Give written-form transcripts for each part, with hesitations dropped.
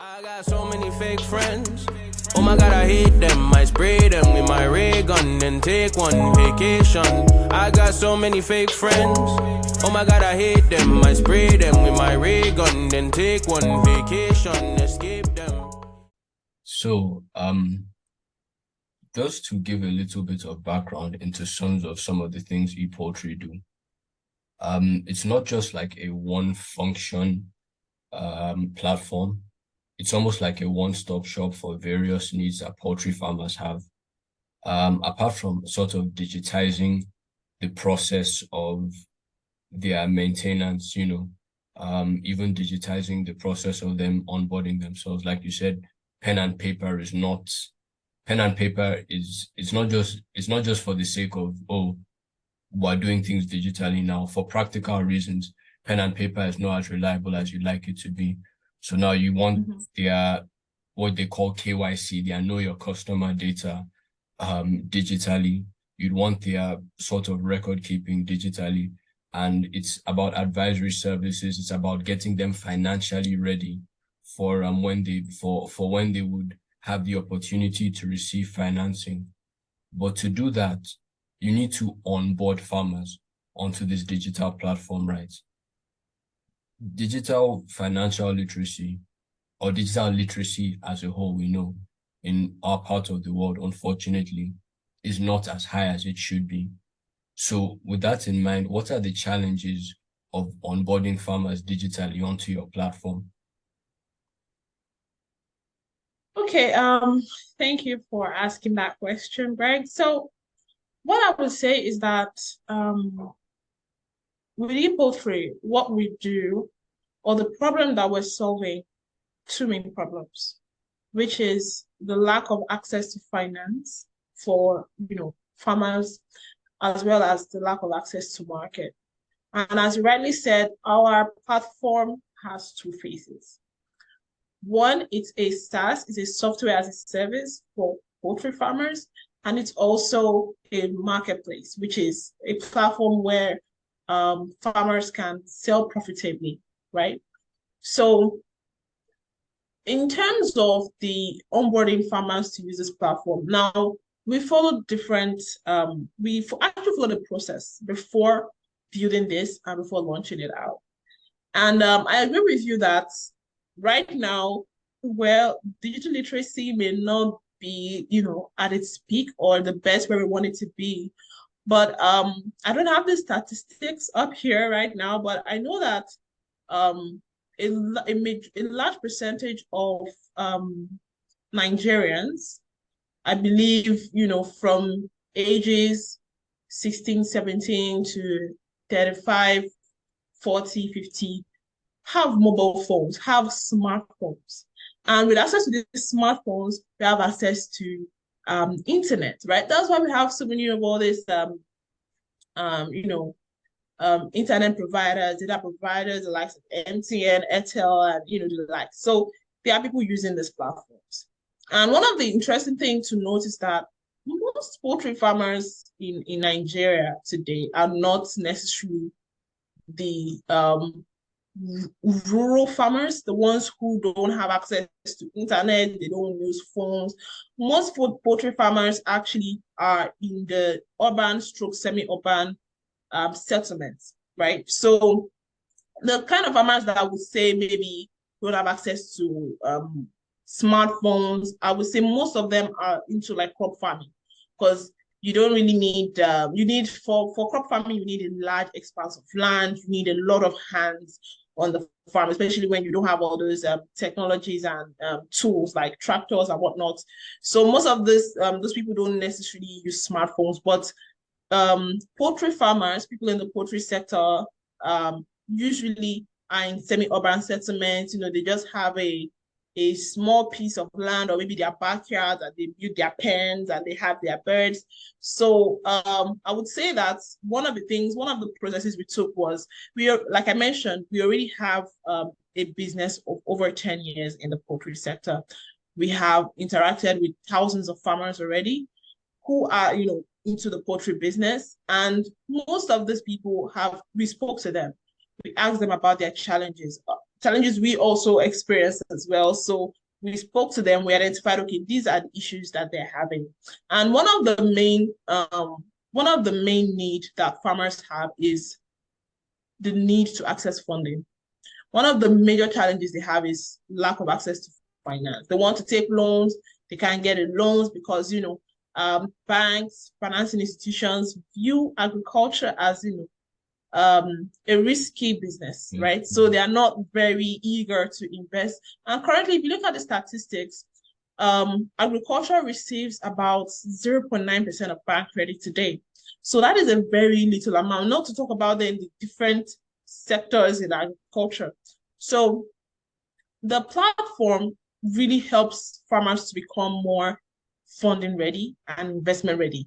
I got so many fake friends. Oh my God, I hate them. I spray them with my ray gun and take one vacation. I got so many fake friends. Oh my God, I hate them. I spray them with my ray gun and take one vacation. Escape them. So, just to give a little bit of background into some of the things ePoultry do. It's not just like a one function platform. It's almost like a one-stop shop for various needs that poultry farmers have. Apart from sort of digitizing the process of their maintenance, even digitizing the process of them onboarding themselves. Like you said, pen and paper is not it's not just for the sake of, oh, we're doing things digitally now. For practical reasons, pen and paper is not as reliable as you'd like it to be. So now you want their, what they call KYC, their know your customer data, digitally. You'd want their sort of record keeping digitally. And it's about advisory services. It's about getting them financially ready for when they would have the opportunity to receive financing. But to do that, you need to onboard farmers onto this digital platform, right? Digital financial literacy, or digital literacy as a whole, we know, in our part of the world, unfortunately, is not as high as it should be. So with that in mind, what are the challenges of onboarding farmers digitally onto your platform? Okay, thank you for asking that question, Greg. So what I would say is that with ePoultry, what we do, or the problem that we're solving, two main problems, which is the lack of access to finance for farmers, as well as the lack of access to market. And as you rightly said, our platform has two phases. One, it's a SaaS, it's a software as a service for poultry farmers, and it's also a marketplace, which is a platform where farmers can sell profitably, right? So in terms of the onboarding farmers to use this platform, now we follow different, we actually follow the process before building this and before launching it out. And I agree with you that right now, well, digital literacy may not be, at its peak or the best where we want it to be. But I don't have the statistics up here right now, but I know that a large percentage of Nigerians, I believe, from ages 16, 17 to 35, 40, 50, have mobile phones, have smartphones. And with access to these smartphones, we have access to internet, right? That's why we have so many of all these, internet providers, data providers, the likes of MTN, Airtel, and, the like. So there are people using these platforms. And one of the interesting things to note is that most poultry farmers in Nigeria today are not necessarily the rural farmers, the ones who don't have access to internet, they don't use phones. Most poultry farmers actually are in the urban stroke semi-urban settlements, right? So the kind of farmers that I would say maybe don't have access to smartphones, I would say most of them are into like crop farming, because you don't really need, for crop farming, you need a large expanse of land, you need a lot of hands on the farm, especially when you don't have all those technologies and tools like tractors and whatnot. So most of this, those people don't necessarily use smartphones, but poultry farmers, people in the poultry sector, usually are in semi-urban settlements. They just have a small piece of land, or maybe their backyard, that they build their pens and they have their birds. So I would say that one of the processes we took was, like I mentioned, we already have a business of over 10 years in the poultry sector. We have interacted with thousands of farmers already who are, into the poultry business. And most of these people we spoke to them. We asked them about their challenges. challenges we also experience as well. So we spoke to them, we identified, okay, these are the issues that they're having. And one of the main need that farmers have is the need to access funding. One of the major challenges they have is lack of access to finance. They want to take loans, they can't get loans because, banks, financing institutions view agriculture as, a risky business, right? So they are not very eager to invest. And currently, if you look at the statistics, agriculture receives about 0.9% of bank credit today. So that is a very little amount, not to talk about the different sectors in agriculture. So the platform really helps farmers to become more funding ready and investment ready.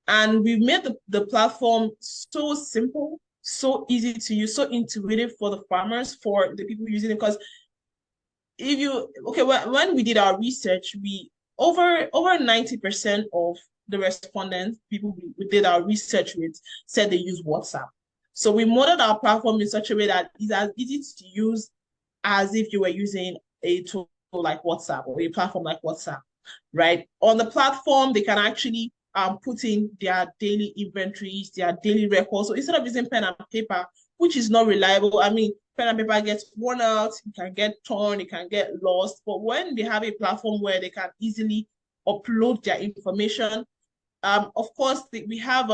And we've made the platform so simple, so easy to use, so intuitive for the farmers, for the people using it. Because when we did our research, over 90% of the respondents, people we did our research with, said they use WhatsApp. So we modeled our platform in such a way that it's as easy to use as if you were using a tool like WhatsApp or a platform like WhatsApp, right? On the platform, they can actually put in their daily inventories, their daily records. So instead of using pen and paper, which is not reliable, I mean, pen and paper gets worn out, it can get torn, it can get lost. But when they have a platform where they can easily upload their information, of course, we have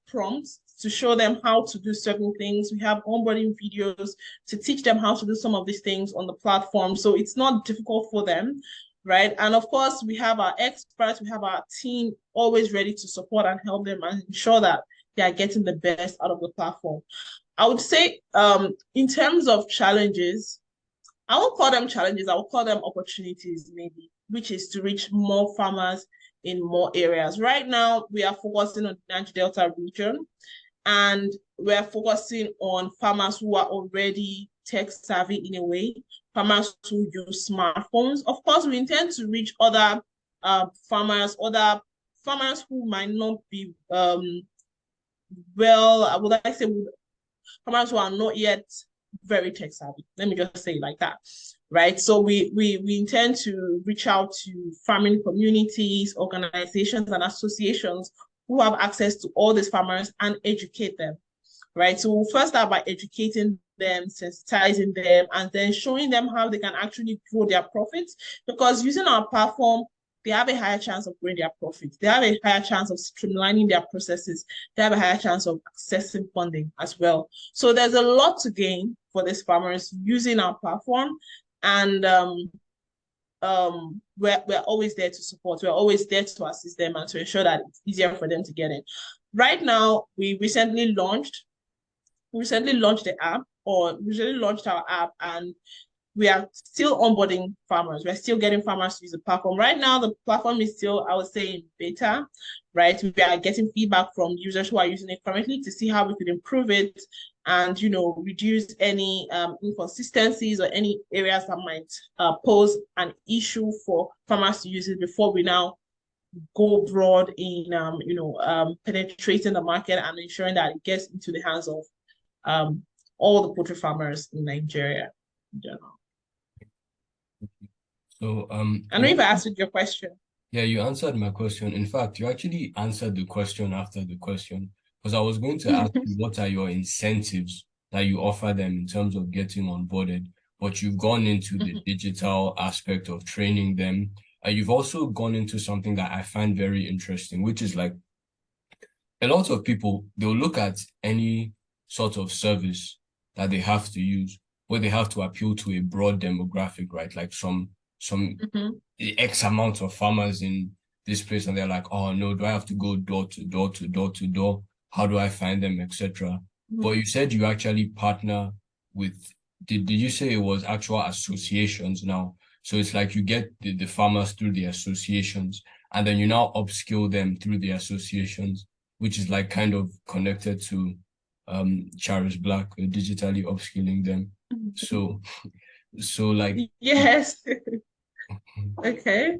prompts to show them how to do certain things. We have onboarding videos to teach them how to do some of these things on the platform. So it's not difficult for them, right? And of course, we have our experts, we have our team always ready to support and help them and ensure that they are getting the best out of the platform. I would say in terms of challenges, I won't call them challenges, I will call them opportunities maybe, which is to reach more farmers in more areas. Right now, we are focusing on the Niger Delta region, and we're focusing on farmers who are already tech savvy in a way, farmers who use smartphones. Of course, we intend to reach other farmers who might not be farmers who are not yet very tech savvy. Let me just say it like that, right? So we intend to reach out to farming communities, organizations, and associations who have access to all these farmers and educate them, right? So we'll first start by educating them, sensitizing them, and then showing them how they can actually grow their profits. Because using our platform, they have a higher chance of growing their profits. They have a higher chance of streamlining their processes. They have a higher chance of accessing funding as well. So there's a lot to gain for these farmers using our platform. And we're always there to support. We're always there to assist them and to ensure that it's easier for them to get in. Right now, we recently launched the app, or recently launched our app, and we are still onboarding farmers. We're still getting farmers to use the platform. Right now, the platform is still, I would say, in beta, right? We are getting feedback from users who are using it currently to see how we could improve it and, reduce any inconsistencies or any areas that might pose an issue for farmers to use it before we now go broad in, penetrating the market and ensuring that it gets into the hands of all the poultry farmers in Nigeria in general. So I don't know if I answered your question. Yeah, you answered my question. In fact, you actually answered the question after the question, because I was going to ask you what are your incentives that you offer them in terms of getting onboarded, but you've gone into the digital aspect of training them. And you've also gone into something that I find very interesting, which is like a lot of people, they'll look at any sort of service that they have to use, where they have to appeal to a broad demographic, right? Like some X amount of farmers in this place, and they're like, oh no, do I have to go door to door to door to door? How do I find them, etc.? But you said you actually partner with, did you say it was actual associations now? So it's like you get the farmers through the associations, and then you now upskill them through the associations, which is like kind of connected to Charis Black, digitally upskilling them. So like, yes. Okay.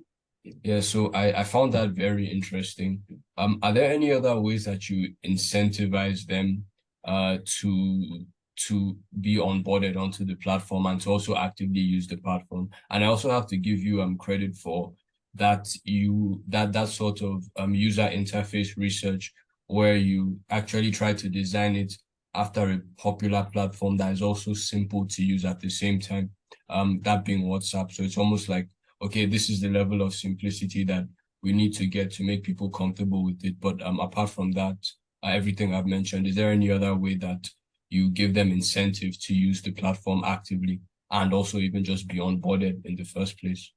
Yeah, so I found that very interesting. Are there any other ways that you incentivize them to to be onboarded onto the platform and to also actively use the platform. And I also have to give you credit for that that sort of user interface research, where you actually try to design it after a popular platform that is also simple to use at the same time, that being WhatsApp. So it's almost like, okay, this is the level of simplicity that we need to get to make people comfortable with it. But apart from that, everything I've mentioned, is there any other way that you give them incentive to use the platform actively and also even just be onboarded in the first place?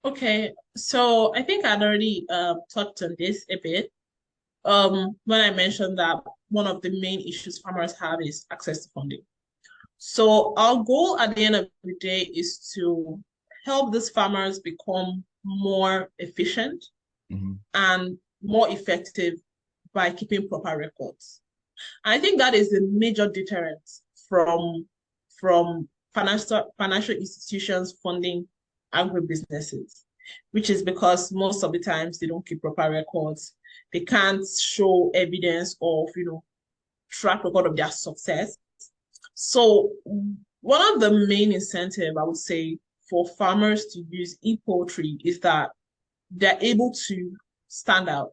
Okay, so I think I'd already touched on this a bit. When I mentioned that one of the main issues farmers have is access to funding. So our goal at the end of the day is to help these farmers become more efficient and more effective by keeping proper records. And I think that is the major deterrent from financial institutions funding agribusinesses, which is because most of the times they don't keep proper records. They can't show evidence of, track record of their success. So one of the main incentive I would say for farmers to use ePoultry is that they're able to stand out.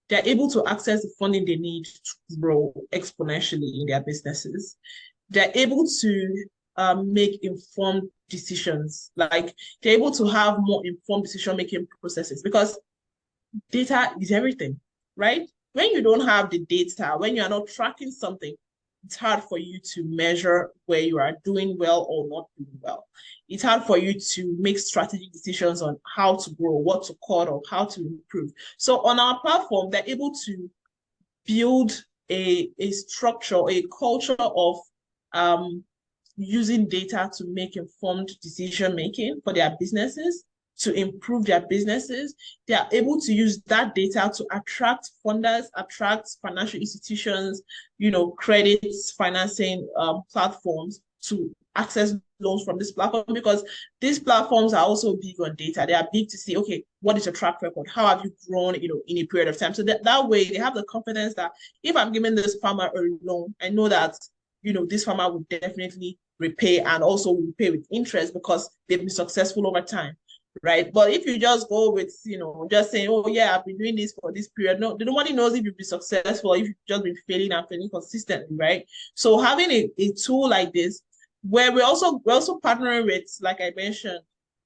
They're able to access the funding they need to grow exponentially in their businesses. They're able to make informed decisions. Like, they're able to have more informed decision-making processes, because data is everything, right? When you don't have the data, when you are not tracking something, it's hard for you to measure where you are doing well or not doing well. It's hard for you to make strategic decisions on how to grow, what to cut, or how to improve. So on our platform, they're able to build a structure, a culture of using data to make informed decision-making for their businesses, to improve their businesses. They are able to use that data to attract funders, attract financial institutions, credits, financing platforms to access loans from this platform, because these platforms are also big on data. They are big to see, okay, what is your track record? How have you grown, in a period of time? So that way they have the confidence that if I'm giving this farmer a loan, I know that, this farmer will definitely repay, and also will pay with interest because they've been successful over time. Right. But if you just go with, just saying, oh, yeah, I've been doing this for this period. No, nobody knows if you've been successful, if you've just been failing and failing consistently. Right. So having a tool like this, where we're also partnering with, like I mentioned,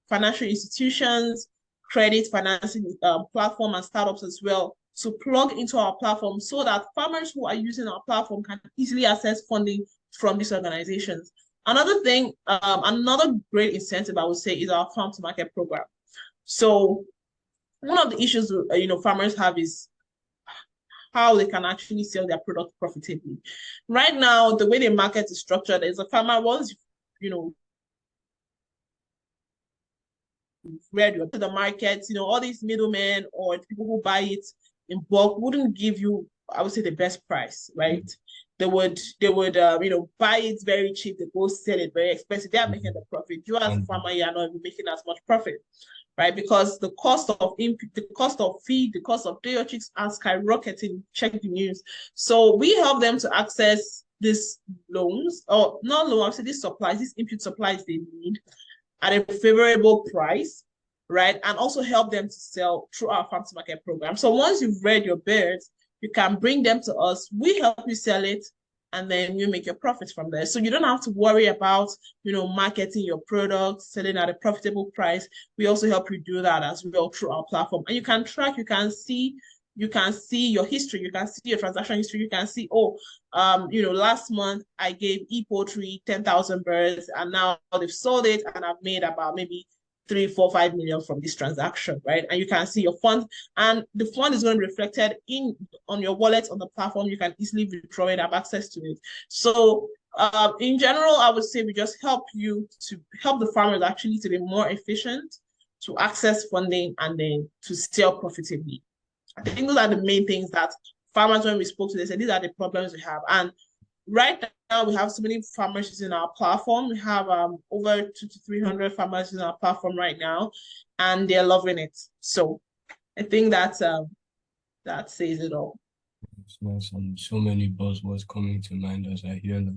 financial institutions, credit financing platform, and startups as well, to plug into our platform so that farmers who are using our platform can easily access funding from these organizations. Another thing, another great incentive I would say is our farm to market program. So one of the issues, farmers have is how they can actually sell their product profitably. Right now, the way the market is structured is a farmer, once, ready to the market, all these middlemen or people who buy it in bulk wouldn't give you, I would say, the best price, right? They would buy it very cheap, they go sell it very expensive. They are making the profit. You as a farmer, you are not even making as much profit, right? Because the cost of input, the cost of feed, the cost of day chicks are skyrocketing. Check the news. So we help them to access these loans, or not loans, these supplies, these input supplies they need at a favorable price, right? And also help them to sell through our farm to market program. So once you've read your birds, you can bring them to us. We help you sell it, and then you make your profits from there. So you don't have to worry about, marketing your product, selling at a profitable price. We also help you do that as well through our platform. And you can track, you can see your history, you can see your transaction history, you can see, last month I gave ePoultry 10,000 birds, and now they've sold it, and I've made about maybe 3, 4, 5 million from this transaction, right? And you can see your fund, and the fund is going to be reflected on your wallet on the platform. You can easily withdraw it, have access to it. So in general, I would say we just help the farmers actually to be more efficient, to access funding, and then to sell profitably. I think those are the main things that farmers, when we spoke to, they said these are the problems we have. And right now, we have so many farmers using our platform. We have over 200 to 300 farmers using our platform right now, and they're loving it. So I think that says it all. It's nice, and so many buzzwords coming to mind as I hear like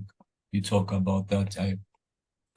you talk about that.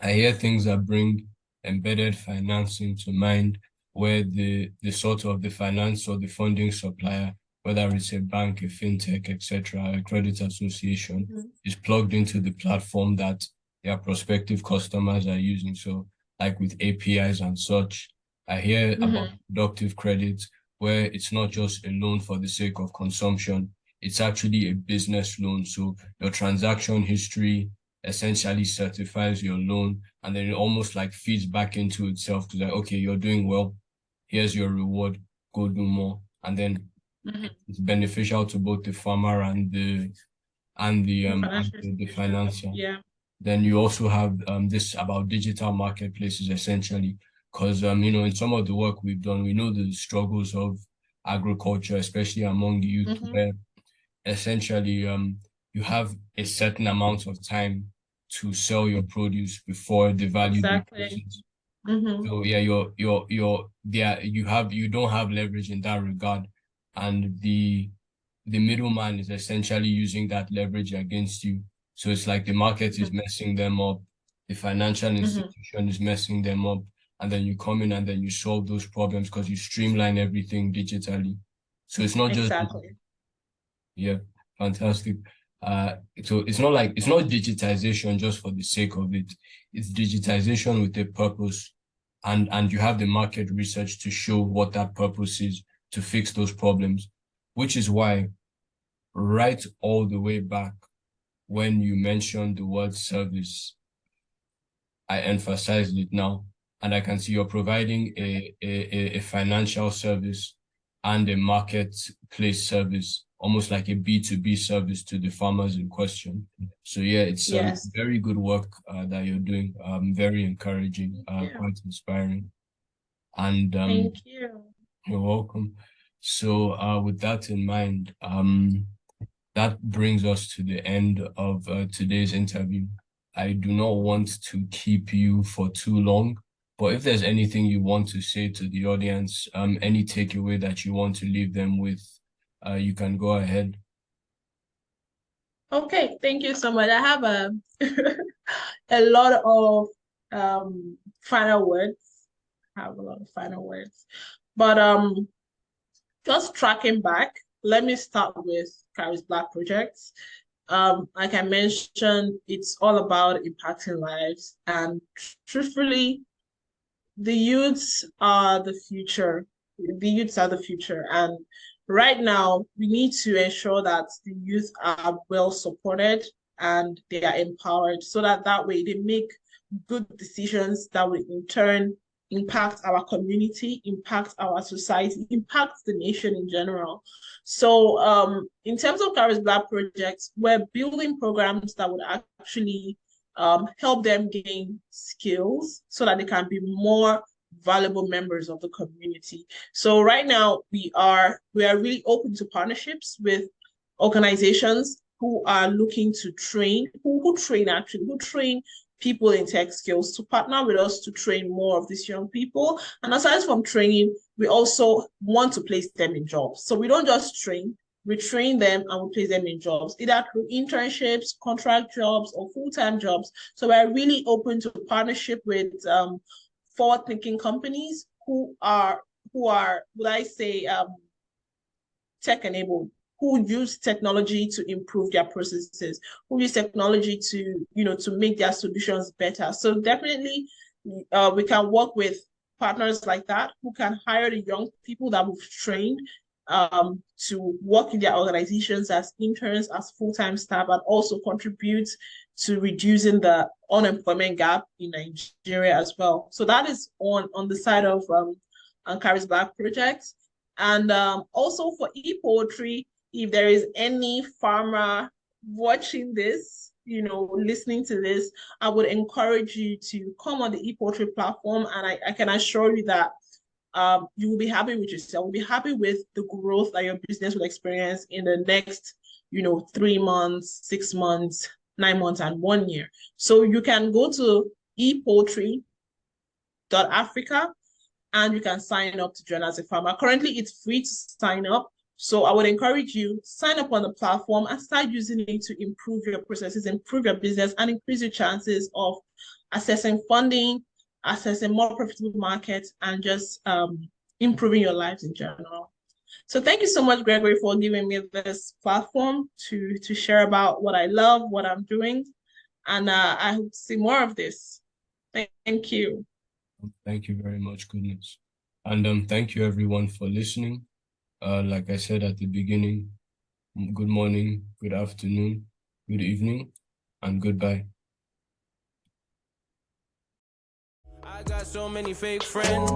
I hear things that bring embedded financing to mind, where the sort of the finance or the funding supplier, whether it's a bank, a fintech, etc., a credit association, is plugged into the platform that their prospective customers are using. So, like with APIs and such, I hear about productive credit, where it's not just a loan for the sake of consumption, it's actually a business loan. So your transaction history essentially certifies your loan, and then it almost like feeds back into itself to like, okay, you're doing well, here's your reward, go do more. And then it's beneficial to both the farmer and the financier. Yeah. Then you also have this about digital marketplaces essentially, because in some of the work we've done, we know the struggles of agriculture, especially among youth, where essentially you have a certain amount of time to sell your produce before the value decreases. So yeah, you don't have leverage in that regard, and the middleman is essentially using that leverage against you. So it's like the market is messing them up, the financial institution is messing them up, and then you come in and then you solve those problems because you streamline everything digitally. So it's not just yeah, fantastic. So it's not digitization just for the sake of it. It's digitization with a purpose, and you have the market research to show what that purpose is to fix those problems, which is why right all the way back when you mentioned the word service, I emphasized it now, and I can see you're providing a financial service and a marketplace service, almost like a B2B service to the farmers in question. So yeah, it's very good work that you're doing. Very encouraging, quite inspiring. And thank you. You're welcome. So with that in mind, that brings us to the end of today's interview. I do not want to keep you for too long, but if there's anything you want to say to the audience, any takeaway that you want to leave them with, you can go ahead. Okay, thank you so much. I have a lot of final words. But just tracking back, let me start with Charis Black Projects. Like I mentioned, it's all about impacting lives, and truthfully, the youths are the future. And right now, we need to ensure that the youth are well supported and they are empowered, so that way they make good decisions that will in turn impact our community, impact our society, impact the nation in general. So in terms of Charis Black Projects, we're building programs that would actually help them gain skills so that they can be more valuable members of the community. So right now we are really open to partnerships with organizations who are looking to train, who train people in tech skills, to partner with us to train more of these young people. And aside from training, we also want to place them in jobs. So we don't just train, we train them and we place them in jobs, either through internships, contract jobs, or full-time jobs. So we're really open to partnership with forward-thinking companies who are, would I say, tech-enabled, who use technology to improve their processes, who use technology to, to make their solutions better. So definitely, we can work with partners like that who can hire the young people that we've trained to work in their organizations as interns, as full-time staff, and also contribute to reducing the unemployment gap in Nigeria as well. So that is on the side of Charis Black Projects. And also for ePoultry, if there is any farmer watching this, listening to this, I would encourage you to come on the ePoultry platform, and I can assure you that you will be happy with yourself. You'll be happy with the growth that your business will experience in the next, 3 months, 6 months, 9 months, and 1 year. So you can go to ePoultry.africa and you can sign up to join as a farmer. Currently, it's free to sign up. So I would encourage you, sign up on the platform and start using it to improve your processes, improve your business, and increase your chances of accessing funding, accessing more profitable markets, and just improving your lives in general. So thank you so much, Gregory, for giving me this platform to share about what I love, what I'm doing. And I hope to see more of this. Thank you. Thank you very much, Goodness. And thank you everyone for listening. Like I said at the beginning, good morning, good afternoon, good evening, and goodbye. I got so many fake friends.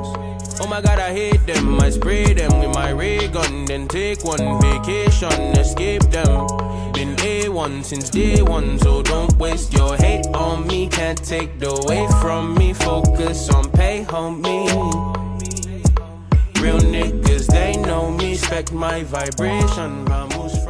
Oh my God, I hate them. I spray them with my ray gun, then take one vacation, escape them. Been A1 since day one, so don't waste your hate on me. Can't take the weight from me. Focus on pay, homie. Real niggas, they know me. Respect my vibration. Vamos